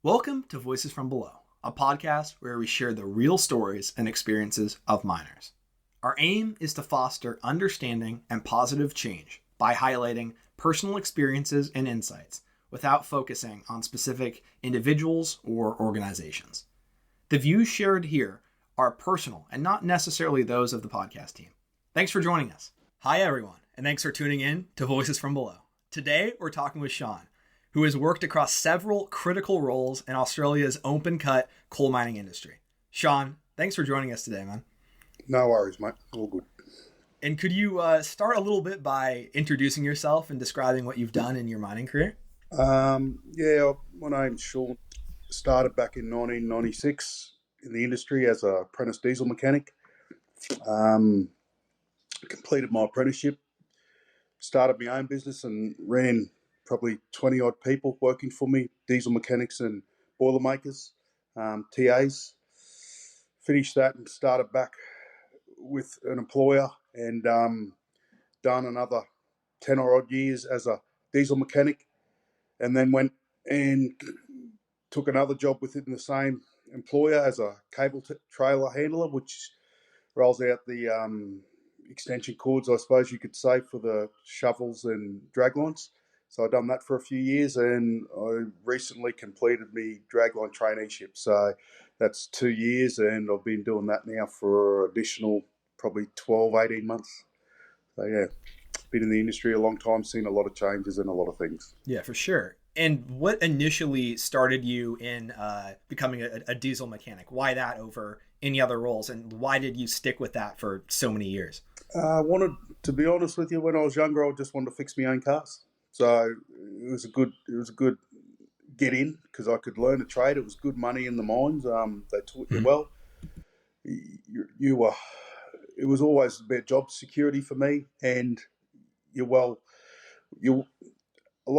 Welcome to Voices from Below, a podcast where we share the real stories and experiences of miners. Our aim is to foster understanding and positive change by highlighting personal experiences and insights without focusing on specific individuals or organizations. The views shared here are personal and not necessarily those of the podcast team. Thanks for joining us. Hi, everyone, and thanks for tuning in to Voices from Below. Today, we're talking with Sean, who has worked across several critical roles in Australia's open-cut coal mining industry. Sean, thanks for joining us today, man. No worries, mate. All good. And could you start a little bit by introducing yourself and describing what you've done in your mining career? My name's Sean. Started back in 1996 in the industry as an apprentice diesel mechanic. Completed my apprenticeship, started my own business and ran probably 20 odd people working for me, diesel mechanics and boilermakers, TAs. Finished that and started back with an employer and done another 10 or odd years as a diesel mechanic, and then went and took another job within the same employer as a cable trailer handler, which rolls out the extension cords, I suppose you could say, for the shovels and draglines. So I've done that for a few years, and I recently completed my dragline traineeship. So that's 2 years, and I've been doing that now for additional probably 12, 18 months. So yeah, been in the industry a long time, seen a lot of changes and a lot of things. Yeah, for sure. And what initially started you in becoming a diesel mechanic? Why that over any other roles? And why did you stick with that for so many years? I wanted, to be honest with you, when I was younger, I just wanted to fix my own cars. So it was a good get in because I could learn a trade. It was good money in the mines. They taught you well. You were. It was always about job security for me, and a lot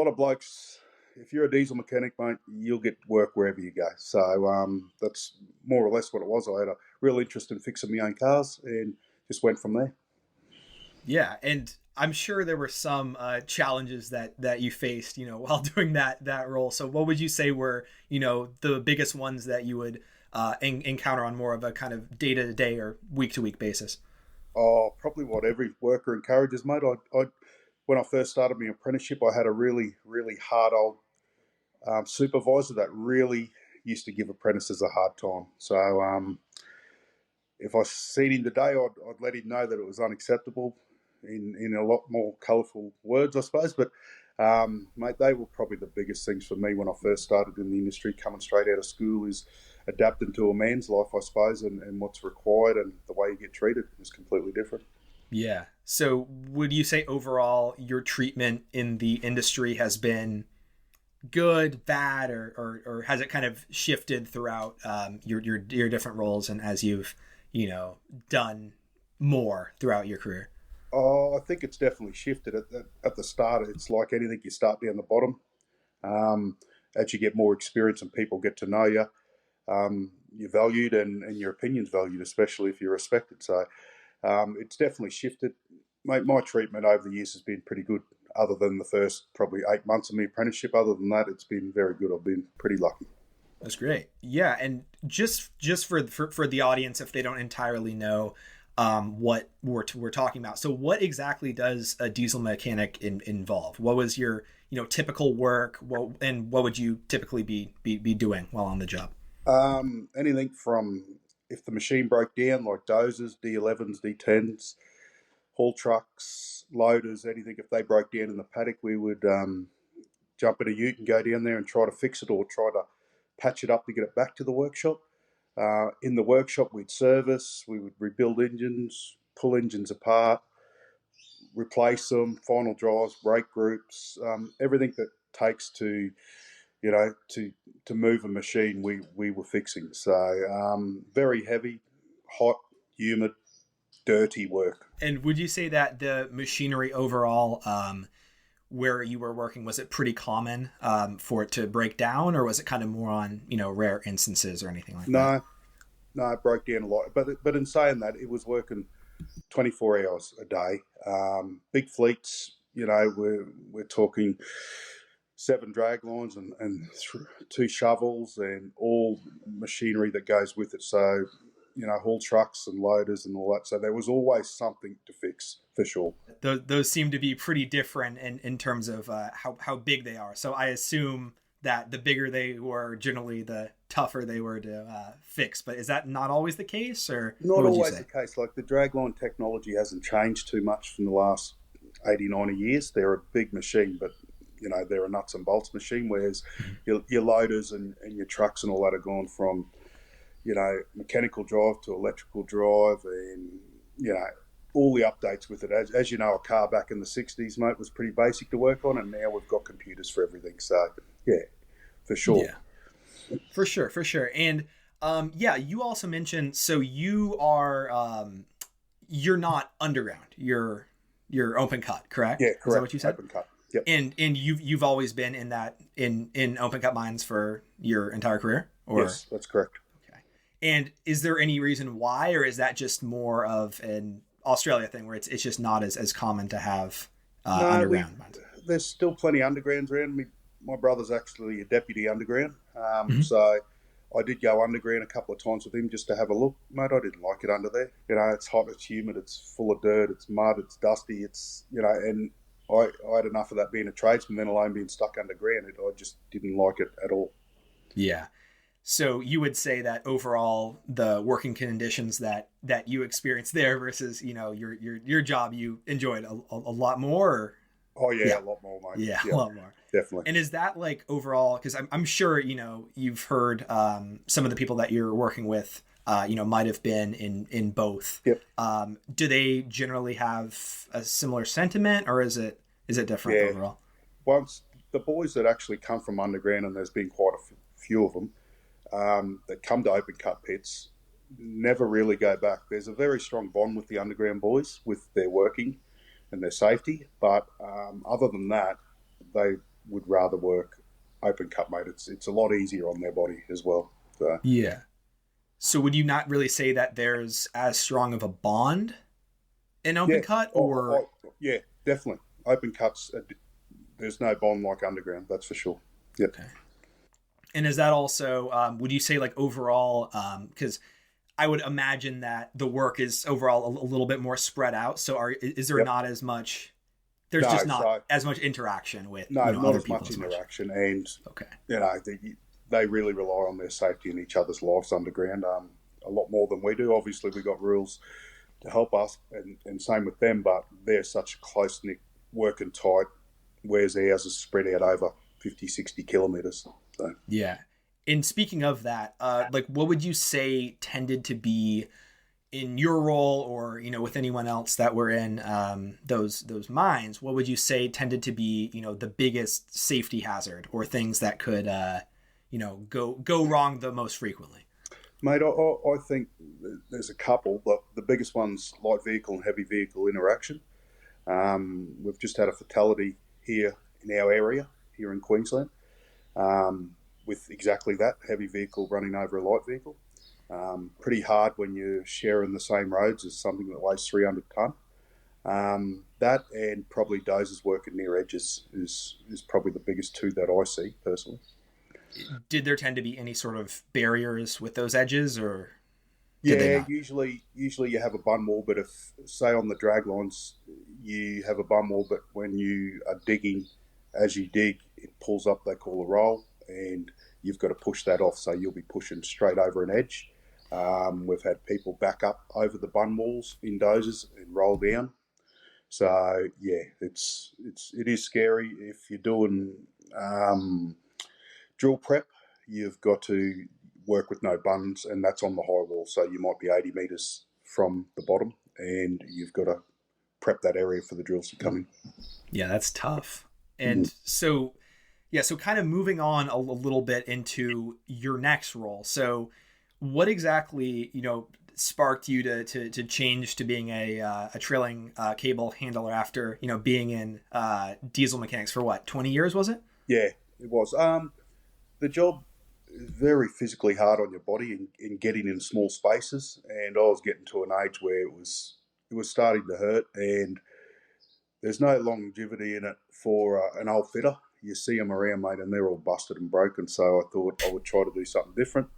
of blokes. If you're a diesel mechanic, mate, you'll get work wherever you go. So that's more or less what it was. I had a real interest in fixing my own cars and just went from there. Yeah, and I'm sure there were some challenges that you faced, while doing that role. So what would you say were, the biggest ones that you would encounter on more of a kind of day-to-day or week-to-week basis? Oh, probably what every worker encourages, mate. I when I first started my apprenticeship, I had a really, really hard old supervisor that really used to give apprentices a hard time. So if I seen him today, I'd let him know that it was unacceptable in a lot more colourful words, I suppose. But, mate, they were probably the biggest things for me when I first started in the industry, coming straight out of school, is adapting to a man's life, I suppose, and what's required, and the way you get treated is completely different. Yeah. So would you say overall your treatment in the industry has been good, bad, or has it kind of shifted throughout your different roles and as you've, done more throughout your career? Oh, I think it's definitely shifted. At the start, it's like anything, you start down the bottom. As you get more experience and people get to know you, you're valued and your opinion's valued, especially if you're respected. So it's definitely shifted. Mate, my treatment over the years has been pretty good, other than the first probably 8 months of my apprenticeship. Other than that, it's been very good. I've been pretty lucky. That's great. Yeah, and just for the audience, if they don't entirely know what we're talking about. So what exactly does a diesel mechanic involve? What was your typical work? What would you typically be doing while on the job? Anything from, if the machine broke down, like dozers, D11s, D10s, haul trucks, loaders, anything, if they broke down in the paddock, we would jump in a ute and go down there and try to fix it or try to patch it up to get it back to the workshop. In the workshop, we'd service, we would rebuild engines, pull engines apart, replace them, final drives, brake groups, everything that takes to move a machine, we were fixing. So very heavy, hot, humid, dirty work. And would you say that the machinery overall, where you were working, was it pretty common for it to break down, or was it kind of more on rare instances or anything like that? No, it broke down a lot. But in saying that, it was working 24 hours a day. Big fleets, we're talking 7 drag lines and 2 shovels and all machinery that goes with it. So, haul trucks and loaders and all that. So there was always something to fix for sure. Those seem to be pretty different in terms of how big they are. So I assume that the bigger they were, generally the tougher they were to fix. But is that not always the case, or not always the case? Like the dragline technology hasn't changed too much from the last 80, 90 years. They're a big machine, but they're a nuts and bolts machine. Whereas your loaders and your trucks and all that are gone from mechanical drive to electrical drive, and all the updates with it. As you know, a car back in the 60s, mate, was pretty basic to work on, and now we've got computers for everything. So, yeah, for sure. Yeah, for sure. And, you also mentioned, so you are, you're not underground. You're open cut, correct? Yeah, correct. Is that what you said? Open cut. Yep. And you've always been in open cut mines for your entire career? Or? Yes, that's correct. Okay. And is there any reason why, or is that just more of an Australia thing where it's just not as common to have underground mines? There's still plenty undergrounds around me. My brother's actually a deputy underground, so I did go underground a couple of times with him just to have a look. Mate, I didn't like it under there. It's hot, it's humid, it's full of dirt, it's mud, it's dusty, and I had enough of that being a tradesman, then alone being stuck underground. I just didn't like it at all. Yeah. So you would say that overall, the working conditions that you experienced there versus your job, you enjoyed a lot more? Or? Oh yeah, a lot more, mate. Yeah, a lot more. Definitely. And is that like overall? Because I'm sure you've heard some of the people that you're working with, might have been in both. Yep. Do they generally have a similar sentiment, or is it different overall? Once the boys that actually come from underground, and there's been quite a few of them that come to open cut pits, never really go back. There's a very strong bond with the underground boys, with their working and their safety. But other than that, they would rather work open cut, mate. It's a lot easier on their body as well. So. Yeah. So would you not really say that there's as strong of a bond in open cut, or? Yeah, definitely. Open cuts, there's no bond like underground. That's for sure. Yep. Okay. And is that also, would you say like overall, because I would imagine that the work is overall a little bit more spread out. So is there not as much, there's just not as much interaction with not other as people much as interaction. Much. And, okay. They really rely on their safety and each other's lives underground a lot more than we do. Obviously, we've got rules to help us, and same with them, but they're such a close-knit, working tight, whereas ours is spread out over 50, 60 kilometres. So. Yeah. And speaking of that, like what would you say tended to be in your role, or, with anyone else that were in those mines, what would you say tended to be, the biggest safety hazard, or things that could, go wrong the most frequently? Mate, I think there's a couple, but the biggest one's light vehicle and heavy vehicle interaction. We've just had a fatality here in our area, here in Queensland, with exactly that, heavy vehicle running over a light vehicle. Pretty hard when you're sharing the same roads as something that weighs 300 tonne. That, and probably dozers working near edges, is probably the biggest two that I see personally. Did there tend to be any sort of barriers with those edges, or? Usually you have a bun wall, but if, say on the drag lines, you have a bun wall, but when you are digging, as you dig, it pulls up, they call a roll, and you've got to push that off, so you'll be pushing straight over an edge. We've had people back up over the bun walls in dozers and roll down. So yeah, it is scary. If you're doing drill prep, you've got to work with no buns, and that's on the high wall. So you might be 80 metres from the bottom, and you've got to prep that area for the drills to come in. Yeah, that's tough. And so kind of moving on a little bit into your next role. So what exactly, sparked you to change to being a trailing cable handler after, being in diesel mechanics for what, 20 years, was it? Yeah, it was. The job is very physically hard on your body in getting in small spaces, and I was getting to an age where it was starting to hurt, and there's no longevity in it for an old fitter. you see them around, mate, and they're all busted and broken. So I thought I would try to do something different.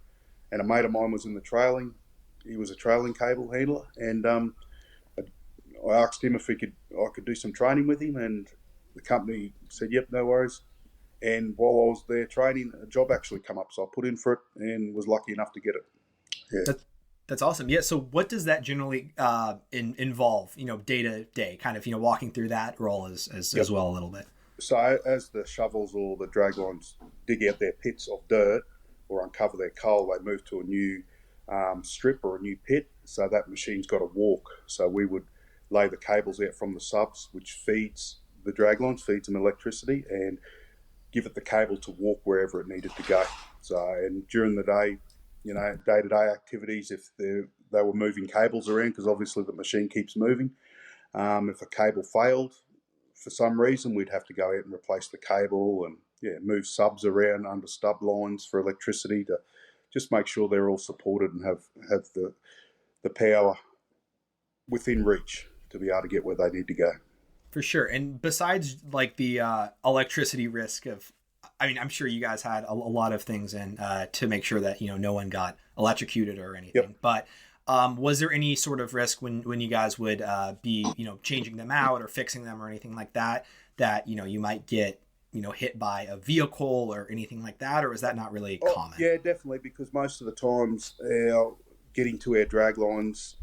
And a mate of mine was in the trailing. He was a trailing cable handler, and I asked him if I could do some training with him, and the company said, "Yep, no worries." And while I was there training, a job actually come up, so I put in for it and was lucky enough to get it. Yeah. That's awesome. Yeah. So what does that generally involve, day to day, kind of, walking through that role as well a little bit? So as the shovels or the draglines dig out their pits of dirt or uncover their coal, they move to a new strip or a new pit. So that machine's got to walk. So we would lay the cables out from the subs, which feeds the draglines, feeds them electricity, and give it the cable to walk wherever it needed to go. So, and during the day, day-to-day activities, if they were moving cables around, because obviously the machine keeps moving. If a cable failed for some reason, we'd have to go out and replace the cable and move subs around under stub lines for electricity to just make sure they're all supported and have the power within reach to be able to get where they need to go. For sure. And besides like the electricity risk of, I mean, I'm sure you guys had a lot of things in to make sure that, no one got electrocuted or anything. Yep. But was there any sort of risk when you guys would be, changing them out or fixing them or anything like that, you might get, hit by a vehicle or anything like that? Or is that not really common? Yeah, definitely. Because most of the times getting to our drag lines,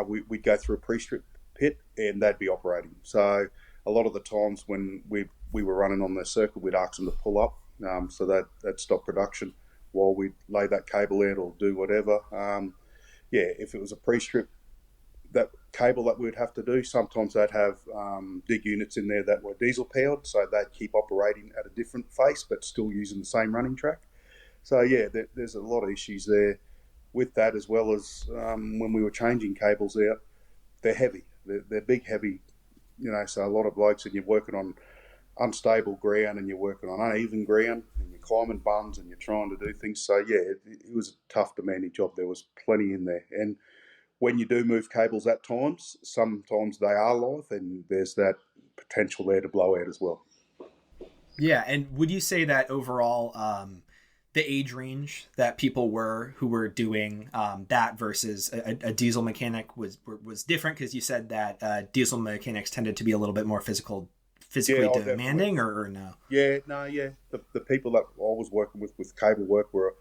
we'd go through a pre-strip pit and they'd be operating. So a lot of the times when we were running on their circle, we'd ask them to pull up, so that'd stop production while we lay that cable out or do whatever. If it was a pre-strip, that cable that we'd have to do, sometimes they'd have dig units in there that were diesel powered, so they'd keep operating at a different face but still using the same running track. So there's a lot of issues there with that, as well as when we were changing cables out, they're heavy. They're big, heavy, so a lot of blokes, and you're working on unstable ground and you're working on uneven ground and you're climbing bungs and you're trying to do things. So, it was a tough, demanding job. There was plenty in there. And when you do move cables at times, sometimes they are live and there's that potential there to blow out as well. Yeah. And would you say that overall, the age range that people who were doing that versus a diesel mechanic was different? Because you said that diesel mechanics tended to be a little bit more physically demanding, or no? The people that I was working with cable work were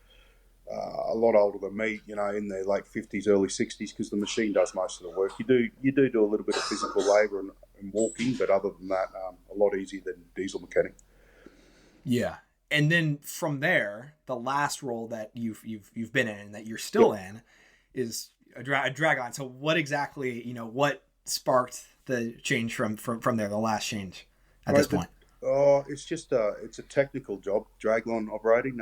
a lot older than me, in their late 50s, early 60s, because the machine does most of the work. You do a little bit of physical labour and walking, but other than that, a lot easier than diesel mechanic. Yeah. And then from there, the last role that you've been in and that you're still in is a dragline. So what exactly, what sparked the change from there, the last change at this point? It's just it's a technical job, dragline operating.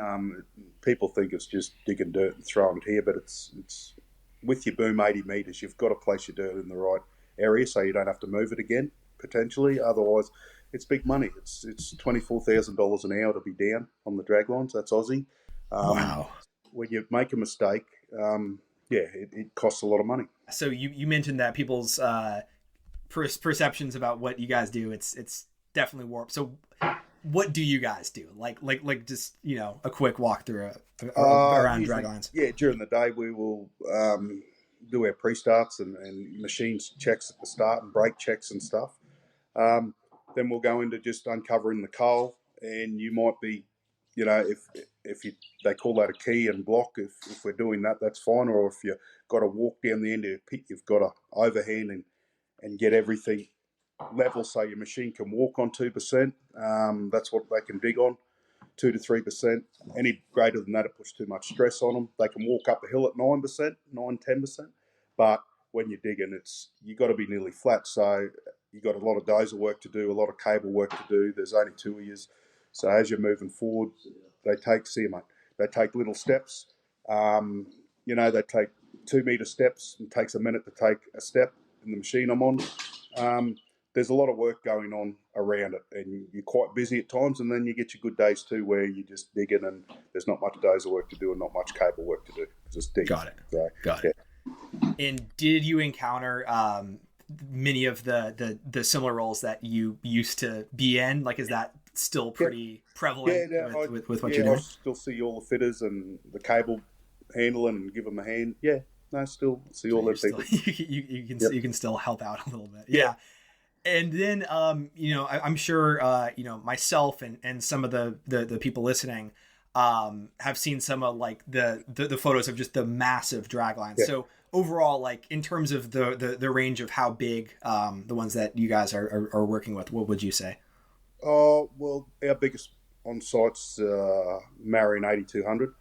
People think it's just digging dirt and throwing it here, but it's with your boom 80 metres, you've got to place your dirt in the right area so you don't have to move it again, potentially. Otherwise, it's big money. It's $24,000 an hour to be down on the draglines. That's Aussie. Wow. When you make a mistake, it costs a lot of money. So you mentioned that people's perceptions about what you guys do, it's definitely warped. So what do you guys do? Like just, a quick walkthrough around draglines. Yeah, during the day we will do our pre-starts and machines checks at the start and brake checks and stuff. Then we'll go into just uncovering the coal, and you might be, they call that a key and block. If we're doing that, that's fine. Or if you've got to walk down the end of the pit, you've got to overhand and get everything level so your machine can walk on 2%. That's what they can dig on, 2 to 3%. Any greater than that, it puts too much stress on them. They can walk up the hill at 9%, 10%. But when you're digging, you got to be nearly flat. So you got a lot of dozer work to do, a lot of cable work to do. There's only 2 of you. So as you're moving forward, they take little steps. They take 2 metre steps. It takes a minute to take a step in the machine I'm on. There's a lot of work going on around it, and you're quite busy at times, and then you get your good days too where you're just digging and there's not much dozer work to do and not much cable work to do. Just dig. Got it. So, Got it. And did you encounter many of the similar roles that you used to be in? Like, is that still Yeah, pretty yeah, prevalent no, with what you're I doing? still see all the fitters and the cable handling and give them a hand. Yeah, no, still see So all you're them still people. you Yep. can still help out a little bit. Yeah. Yeah. And then I'm sure myself and some of the people listening have seen some of like the photos of just the massive drag lines. Yeah. So overall, like in terms of the range of how big the ones that you guys are working with, what would you say? Oh, well, our biggest on site's Marion 8200.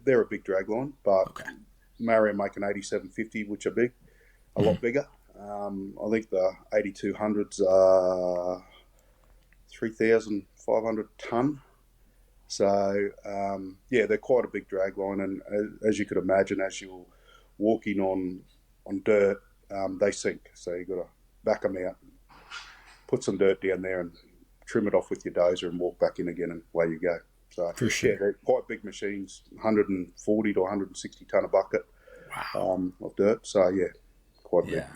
They're a big drag line, but Okay. Marion make an 8750, which are big, a lot bigger. I think the 8200s are 3,500 tonne. So, yeah, they're quite a big drag line. And as you could imagine, as you're walking on dirt, they sink. So you've got to back them out, put some dirt down there and trim it off with your dozer and walk back in again, and away you go. So, For yeah, sure. they're quite big machines, 140 to 160 tonne a bucket Wow. of dirt. So, yeah, quite big. Yeah.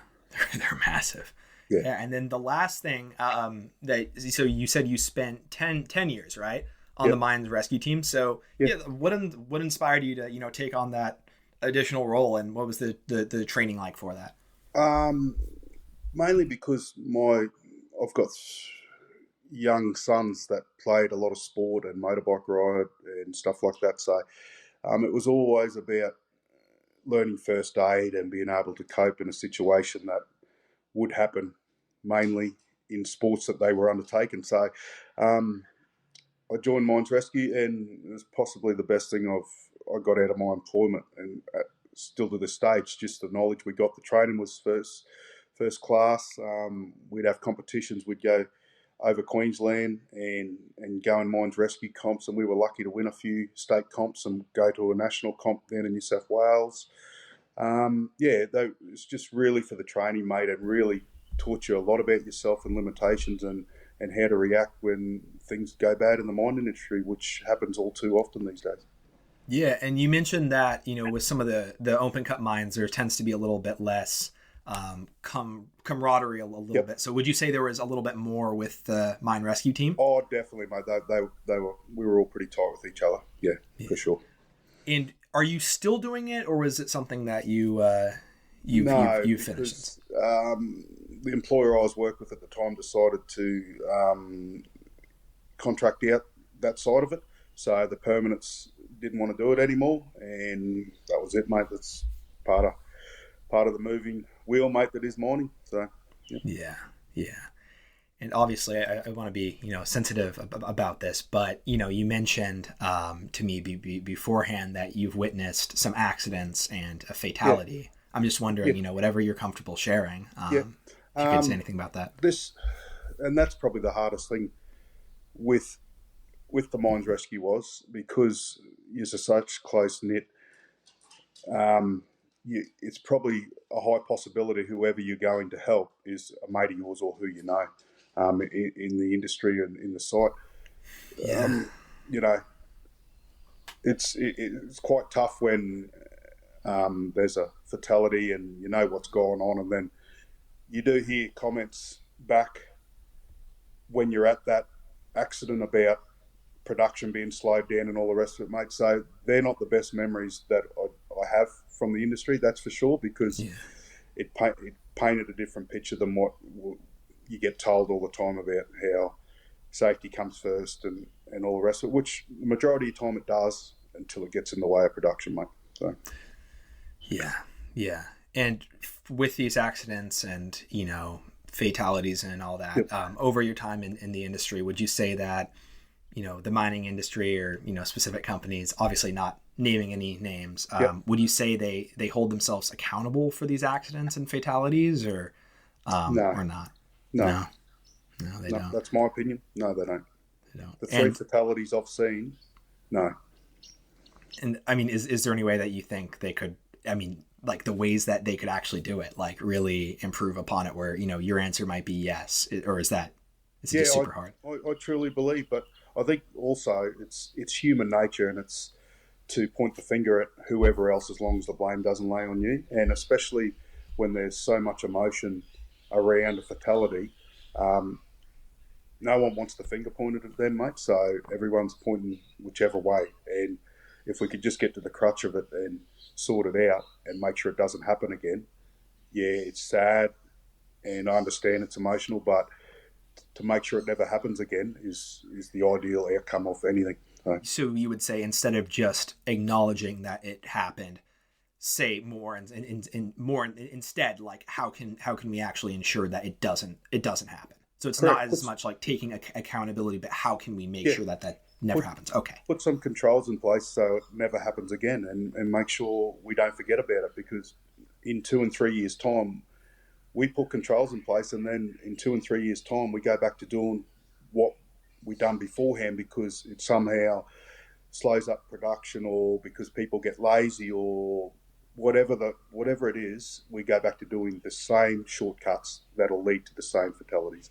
They're massive. Yeah. Yeah. And then the last thing so you said you spent 10 years, right? On the Yep. mines rescue team. So Yep. yeah, what inspired you to, take on that additional role, and what was the training like for that? Um, Mainly because I've got young sons that played a lot of sport and motorbike ride and stuff like that. So it was always about learning first aid and being able to cope in a situation that would happen, mainly in sports that they were undertaking. So um, I joined Mines Rescue, and it was possibly the best thing I got out of my employment, and still to this stage, just the knowledge we got. The training was first class. We'd have competitions. We'd go over Queensland and go in mines rescue comps, and we were lucky to win a few state comps and go to a national comp down in New South Wales. Yeah, it's just really for the training, mate, and really taught you a lot about yourself and limitations and how to react when things go bad in the mine industry, which happens all too often these days. Yeah, and you mentioned that with some of the open cut mines, there tends to be a little bit less camaraderie a little Yep. bit. So would you say there was a little bit more with the mine rescue team? Oh, definitely, mate. They were we were all pretty tight with each other. Yeah, for sure. And are you still doing it, or was it something that you you finished? because the employer I was working with at the time decided to contract out that side of it. So the permanents didn't want to do it anymore, and that was it, mate. That's part of the moving wheel, mate. That is mining. So yeah. Yeah, yeah. And obviously, I want to be sensitive about this, but you mentioned to me beforehand that you've witnessed some accidents and a fatality. Yeah. I'm just wondering, whatever you're comfortable sharing, if you could say anything about that. That's probably the hardest thing with the mines rescue was because you're such close knit. It's probably a high possibility whoever you're going to help is a mate of yours or who you know in the industry and in the site. Yeah. It's quite tough when there's a fatality and you know what's going on, and then you do hear comments back when you're at that accident about production being slowed down and all the rest of it, mate. So they're not the best memories that I have from the industry, that's for sure, because it painted a different picture than what you get told all the time about how safety comes first and all the rest of it, which the majority of the time it does until it gets in the way of production, mate. So yeah. And with these accidents and fatalities and all that, over your time in the industry, would you say that the mining industry or specific companies, obviously not naming any names, would you say they hold themselves accountable for these accidents and fatalities, or or not? No, they don't. That's my opinion. No, they don't. They don't. The three fatalities I've seen, no. And I mean, is there any way that you think they could? I mean, like the ways that they could actually do it, like really improve upon it, where your answer might be yes, or is it just super hard? I truly believe, but I think also it's human nature, and it's to point the finger at whoever else as long as the blame doesn't lay on you, and especially when there's so much emotion around a fatality. no one wants the finger pointed at them, mate. So everyone's pointing whichever way. And if we could just get to the crutch of it and sort it out and make sure it doesn't happen again, yeah, it's sad and I understand it's emotional, but to make sure it never happens again is the ideal outcome of anything. So you would say instead of just acknowledging that it happened, say more and more instead, like how can we actually ensure that it doesn't happen? So it's Correct. not as much like taking accountability, but how can we make sure that never happens? Okay. Put some controls in place so it never happens again, and make sure we don't forget about it, because in 2 and 3 years' time, we put controls in place, and then in 2 and 3 years' time, we go back to doing what we done beforehand because it somehow slows up production, or because people get lazy, or whatever it is, we go back to doing the same shortcuts that'll lead to the same fatalities.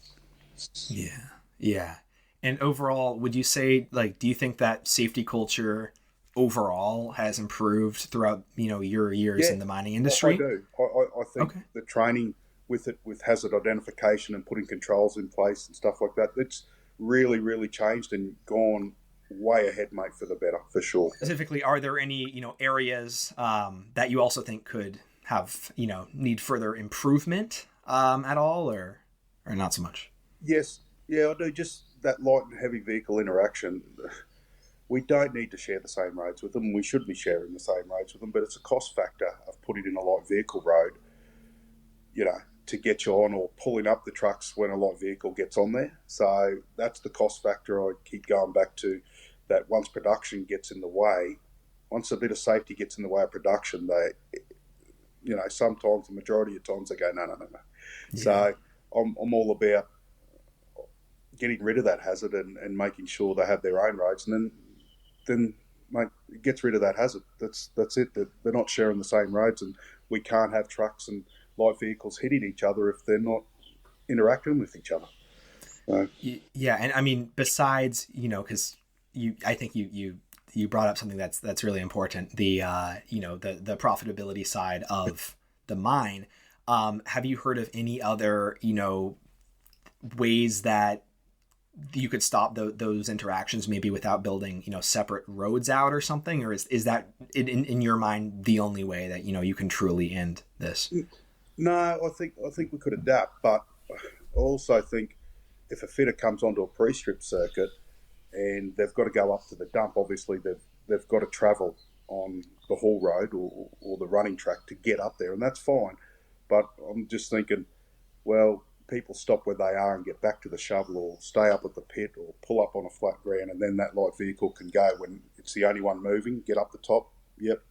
Yeah. Yeah. And overall, would you say, like, do you think that safety culture overall has improved throughout, your years in the mining industry? I do. I think the training with hazard identification and putting controls in place and stuff like that, it's really, really changed and gone way ahead, mate, for the better, for sure. Specifically, are there any, areas that you also think could have, need further improvement at all, or not so much? Yes. Yeah, I do. Just that light and heavy vehicle interaction. We don't need to share the same roads with them. We should be sharing the same roads with them, but it's a cost factor of putting in a light vehicle road, to get you on, or pulling up the trucks when a light vehicle gets on there. So that's the cost factor I keep going back to, that once production gets in the way, once a bit of safety gets in the way of production, sometimes, the majority of times, they go, no. Yeah. So I'm all about getting rid of that hazard and making sure they have their own roads, and then mate, it gets rid of that hazard. That's it. They're not sharing the same roads, and we can't have trucks and light vehicles hitting each other if they're not interacting with each other. So. Yeah, and I mean, besides, because I think you brought up something that's really important. The the profitability side of the mine. Have you heard of any other ways that you could stop those interactions, maybe without building separate roads out or something, or is that in your mind the only way that you can truly end this? No, I think we could adapt, but I also think if a fitter comes onto a pre-strip circuit and they've got to go up to the dump, obviously they've got to travel on the haul road or the running track to get up there, and that's fine. But I'm just thinking, well, people stop where they are and get back to the shovel, or stay up at the pit, or pull up on a flat ground, and then that light vehicle can go when it's the only one moving. Get up the top, yep.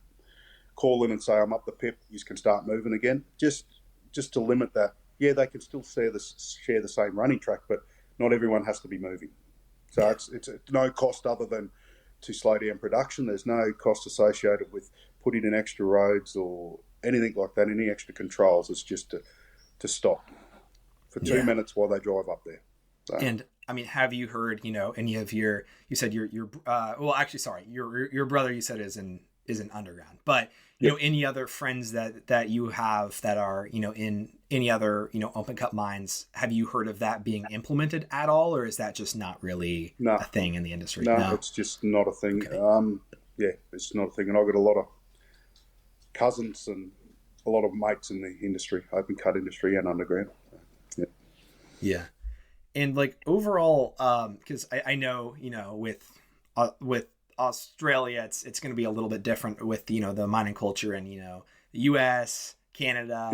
Call in and say, I'm up the pit. You can start moving again. Just to limit that. Yeah, they can still share the same running track, but not everyone has to be moving. So it's no cost other than to slow down production. There's no cost associated with putting in extra roads or anything like that, any extra controls. It's just to stop for 2 minutes while they drive up there. So. And I mean, have you heard, any of you said your your brother, you said is in underground, but any other friends that you have that are, in any other, open cut mines, have you heard of that being implemented at all? Or is that just not really a thing in the industry? No, it's just not a thing. Okay. It's not a thing. And I've got a lot of cousins and a lot of mates in the industry, open cut industry and underground. Yeah. And like overall, because I know, with Australia, it's going to be a little bit different with, the mining culture and, the US, Canada,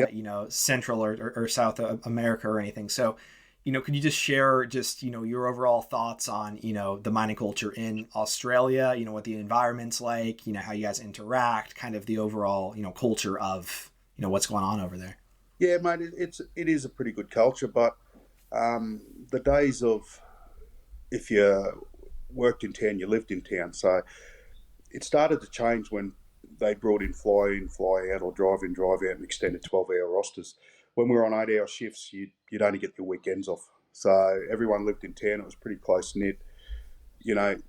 Central or South America or anything. So, could you just share your overall thoughts on, the mining culture in Australia, what the environment's like, how you guys interact, kind of the overall, culture of, what's going on over there? Yeah, mate, it is a pretty good culture, but the days of if you worked in town, you lived in town. So it started to change when they brought in fly in, fly out, or drive in, drive out, and extended 12-hour rosters. When we were on 8-hour shifts, you'd only get your weekends off. So everyone lived in town. It was pretty close-knit. The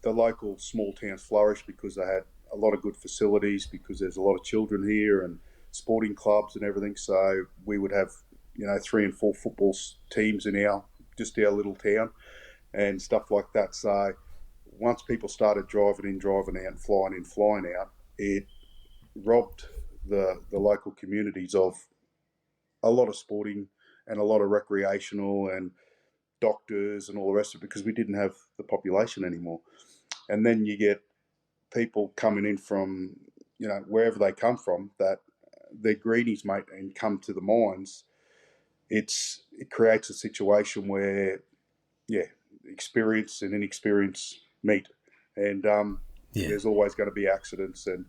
local small towns flourished because they had a lot of good facilities, because there's a lot of children here and sporting clubs and everything. So we would have 3 and 4 football teams in our just our little town and stuff like that. So once people started driving in, driving out, and flying out, it robbed the local communities of a lot of sporting and a lot of recreational and doctors and all the rest of it, because we didn't have the population anymore. And then you get people coming in from, wherever they come from, that they're greenies, mate, and come to the mines. It creates a situation where, experience and inexperience meet, and Yeah. there's always going to be accidents and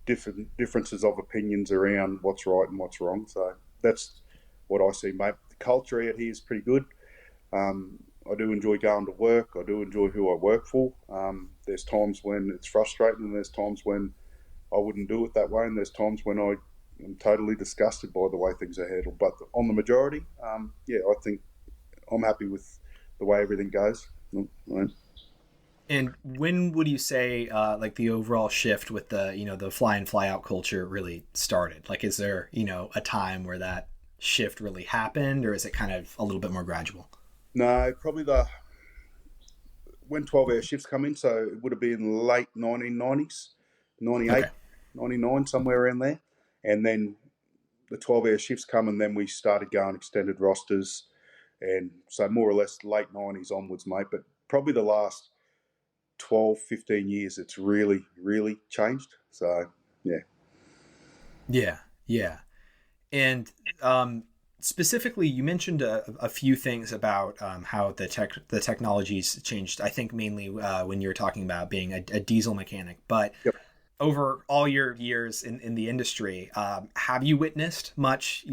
differences of opinions around what's right and what's wrong. So that's what I see, mate. The culture out here is pretty good. I do enjoy going to work. I do enjoy who I work for. There's times when it's frustrating, and there's times when I wouldn't do it that way, and there's times when I am totally disgusted by the way things are handled. But on the majority, I think I'm happy with the way everything goes. And when would you say like the overall shift with the the fly in fly out culture really started? Like, is there a time where that shift really happened, or is it kind of a little bit more gradual? No, probably when 12-hour shifts come in, so it would have been late 1990s, 98, Okay. 99, somewhere around there. And then the 12-hour shifts come, and then we started going extended rosters. And so more or less late 90s onwards, mate. But probably the last 12, 15 years, it's really, really changed. So, yeah. Yeah. Yeah. And specifically, you mentioned a few things about how the technologies changed. I think mainly when you were talking about being a diesel mechanic. But Yep. over all your years in the industry, have you witnessed much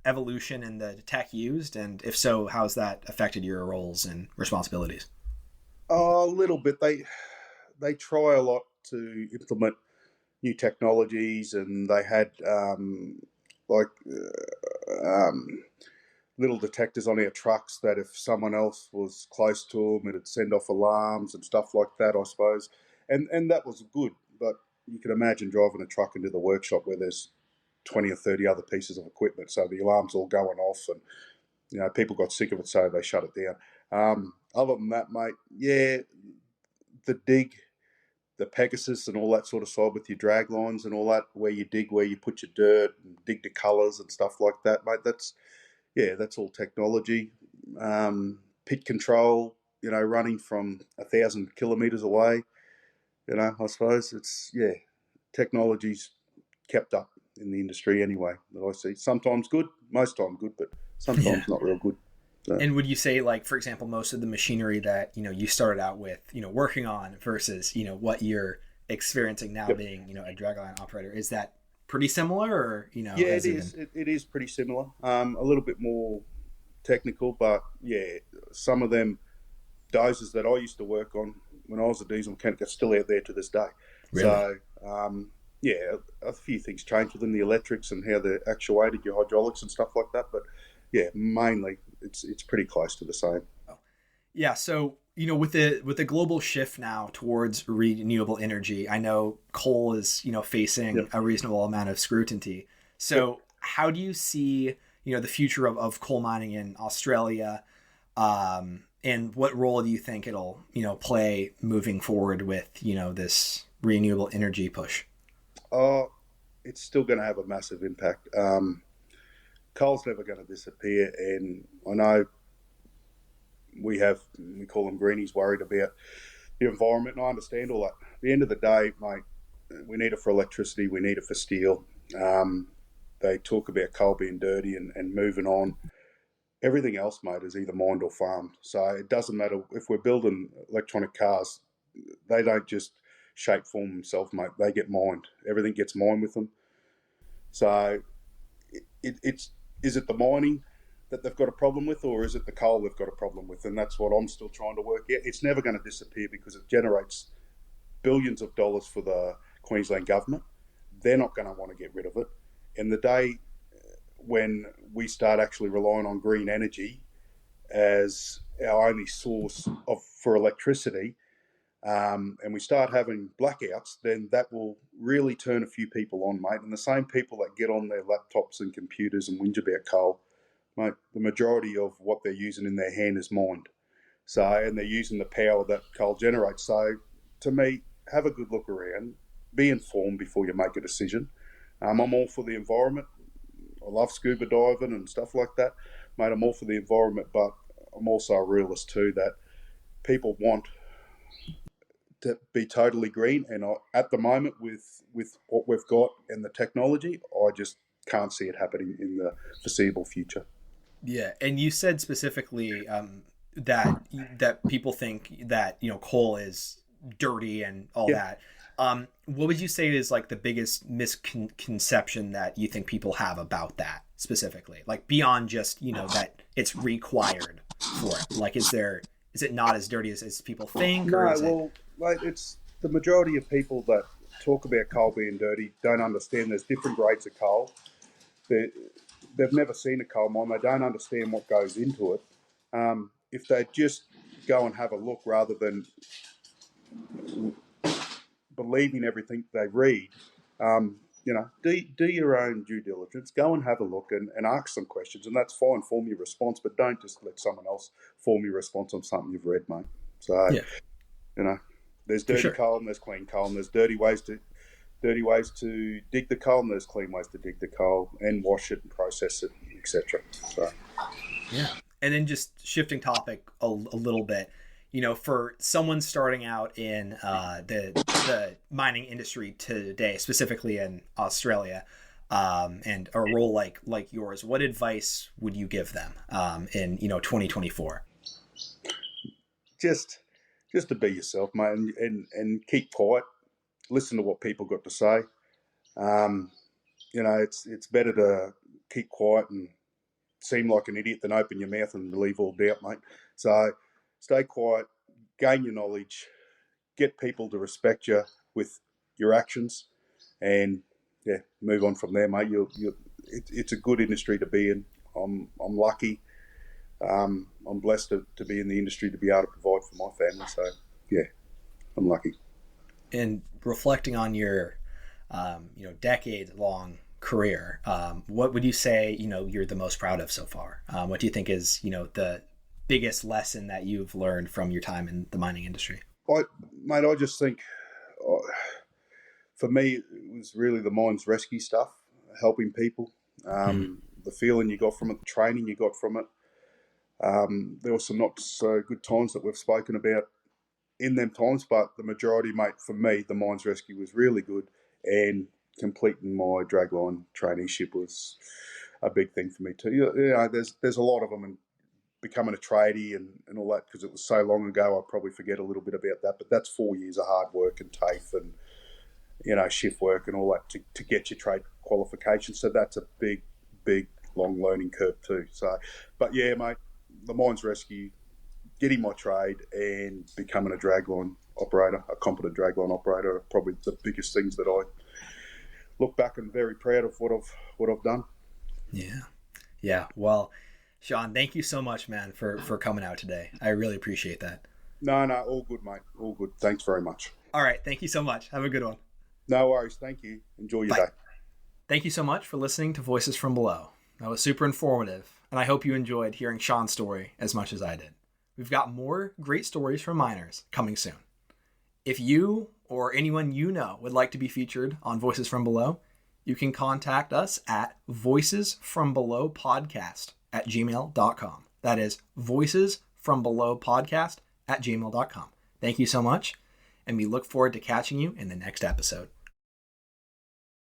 evolution in the tech used? And if so, how's that affected your roles and responsibilities? A little bit. They try a lot to implement new technologies, and they had like little detectors on our trucks that if someone else was close to them, it'd send off alarms and stuff like that, I suppose. And that was good, but you can imagine driving a truck into the workshop where there's 20 or 30 other pieces of equipment, so the alarm's all going off, and people got sick of it, so they shut it down. Other than that, mate, yeah, the dig, the Pegasus and all that sort of side with your drag lines and all that, where you dig, where you put your dirt and dig the colours and stuff like that, mate. That's all technology. Pit control, running from 1,000 kilometres away. I suppose it's technology's kept up in the industry anyway. That I see. Sometimes good, most time good, but Yeah. sometimes not real good. So, And would you say, like, for example, most of the machinery that you started out with, working on versus what you're experiencing now, yep. being a dragline operator, is that pretty similar, or Yeah, it has it is. been? It is pretty similar. A little bit more technical, but yeah, some of them dozers that I used to work on when I was a diesel mechanic are still out there to this day. Really? So, yeah, a few things changed within the electrics and how they're actuated, your hydraulics and stuff like that. But yeah, mainly it's pretty close to the same. Yeah. So with the global shift now towards renewable energy, I know coal is facing Yep. a reasonable amount of scrutiny. Yep. So how do you see the future of coal mining in Australia? And what role do you think it'll play moving forward with this renewable energy push? Oh, it's still going to have a massive impact. Coal's never going to disappear, and I know we call them greenies, worried about the environment, and I understand all that. At the end of the day, mate, we need it for electricity, we need it for steel. They talk about coal being dirty and moving on. Everything else, mate, is either mined or farmed. So it doesn't matter if we're building electronic cars; they don't just shape form themselves, mate. They get mined. Everything gets mined with them. So it's is it the mining that they've got a problem with, or is it the coal they've got a problem with? And that's what I'm still trying to work out. It's never going to disappear because it generates billions of dollars for the Queensland government. They're not going to want to get rid of it. And the day when we start actually relying on green energy as our only source for electricity, and we start having blackouts, then that will really turn a few people on, mate. And the same people that get on their laptops and computers and whinge about coal mate, the majority of what they're using in their hand is mined. So, and they're using the power that coal generates. So, to me, have a good look around, be informed before you make a decision. I'm all for the environment. I love scuba diving and stuff like that, mate. I'm all for the environment, but I'm also a realist too. That people want to be totally green, and at the moment, with what we've got and the technology, I just can't see it happening in the foreseeable future. Yeah, and you said specifically that people think that coal is dirty and all that. What would you say is like the biggest misconception that you think people have about that specifically? Like beyond just that it's required for it. Like is it not as dirty as people think? No, well, like it's the majority of people that talk about coal being dirty don't understand there's different grades of coal. They've never seen a coal mine. They don't understand what goes into it. If they just go and have a look rather than believing everything they read, do your own due diligence. Go and have a look and ask some questions, and that's fine. Form your response, but don't just let someone else form your response on something you've read, mate. So, there's dirty coal and there's clean coal, and there's dirty ways to dig the coal, and there's clean ways to dig the coal and wash it and process it, etc. So, yeah. And then just shifting topic a little bit, for someone starting out in the mining industry today, specifically in Australia, and a role like yours, what advice would you give them in 2024? Just to be yourself, mate, and keep quiet. Listen to what people got to say. It's better to keep quiet and seem like an idiot than open your mouth and relieve all doubt, mate. So stay quiet, gain your knowledge, get people to respect you with your actions, and move on from there, mate. It's a good industry to be in. I'm lucky. I'm blessed to be in the industry to be able to provide for my family. So I'm lucky. And reflecting on your, decade-long career, what would you say, you're the most proud of so far? What do you think is, the biggest lesson that you've learned from your time in the mining industry? I just think, for me, it was really the mines rescue stuff, helping people, the feeling you got from it, the training you got from it. There were some not so good times that we've spoken about in them times, but the majority, mate, for me, the mines rescue was really good, and completing my dragline traineeship was a big thing for me too. There's a lot of them, and becoming a tradie and all that, because it was so long ago, I probably forget a little bit about that, but that's 4 years of hard work and TAFE and shift work and all that to get your trade qualification. So that's a big long learning curve too. So, but yeah, mate, the mines rescue, getting my trade and becoming a dragline operator, a competent dragline operator, are probably the biggest things that I look back and very proud of what I've done. Yeah. Well, Sean, thank you so much, man, for coming out today. I really appreciate that. No, all good, mate. All good. Thanks very much. All right. Thank you so much. Have a good one. No worries. Thank you. Enjoy your day. Thank you so much for listening to Voices from Below. That was super informative, and I hope you enjoyed hearing Sean's story as much as I did. We've got more great stories from miners coming soon. If you or anyone you know would like to be featured on Voices from Below, you can contact us at voicesfrombelowpodcast@gmail.com. That is voicesfrombelowpodcast@gmail.com. Thank you so much, and we look forward to catching you in the next episode.